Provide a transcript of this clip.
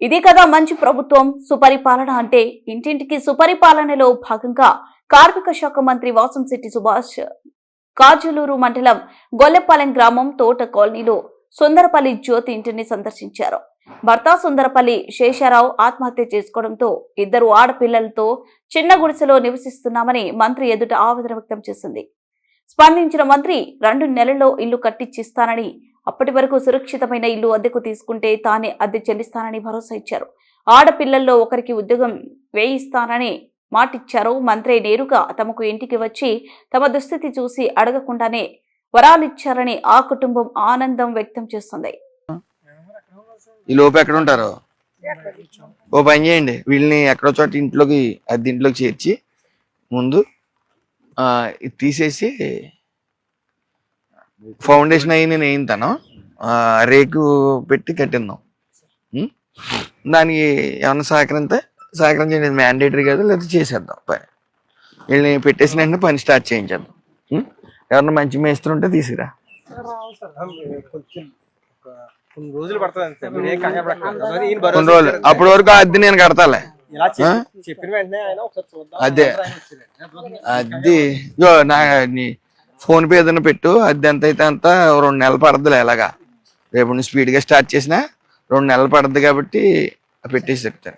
ఇది కదా మంచి ప్రభుత్వం సుపరిపాలన అంటే. ఇంటింటికి సుపరిపాలనలో భాగంగా కార్మిక శాఖ మంత్రి వాసంశెట్టి సుభాష్ కాజులూరు మండలం గొల్లెపాలెం గ్రామం తోట కాలనీలో సుందరపల్లి జ్యోతి ఇంటిని సందర్శించారు. భర్త సుందరపల్లి శేషారావు ఆత్మహత్య చేసుకోవడంతో ఇద్దరు ఆడపిల్లలతో చిన్న గుడిసెలో నివసిస్తున్నామని మంత్రి ఎదుట ఆవేదన వ్యక్తం చేసింది. స్పందించిన మంత్రి 2 నెలల్లో ఇల్లు కట్టించిస్తానని, అప్పటి వరకు సురక్షితమైన ఇల్లు అద్దెకు తీసుకుంటే తానే అద్దె చెల్లిస్తానని భరోసా ఇచ్చారు. ఆడపిల్లల్లో ఒకరికి ఉద్యోగం వేయిస్తానని మాటిచ్చారు. మంత్రి నేరుగా తమకు ఇంటికి వచ్చి తమ దుస్థితి చూసి అడగకుండానే వరాలిచ్చారని ఆ కుటుంబం ఆనందం వ్యక్తం చేస్తుంది. ఈ లోపు ఎక్కడ ఉంటారు? ఓ పని చేయండి, వీళ్ళని ఎక్కడో చోట ఇంట్లోకి అద్దె ఇంట్లోకి చేర్చి ముందు ఇది తీసేసి ఫౌండేషన్ అయ్యి నేను వేయింతాను, రేకు పెట్టి కట్టిందాం. దానికి ఏమన్నా సహకరించండి, మ్యాండేటరీ కాదు, లేదా చేసేద్దాం పని. వీళ్ళని పెట్టేసిన వెంటనే పని స్టార్ట్ చేయించేద్దాం. ఎవరన్నా మంచి మేస్త్రి ఉంటే తీసుకురా. కొన్ని రోజులు పడుతుంది, అప్పటి వరకు అద్దె నేను కడతాలే. అదే నా ఫోన్ పే ఏదైనా పెట్టు, అద్దె ఎంత అయితే అంత 2 నెలలు పడద్దులే. ఎలాగా రేపు నువ్వు స్పీడ్గా స్టార్ట్ చేసినా 2 నెలలు పడద్దు కాబట్టి పెట్టేసి చెప్తాను.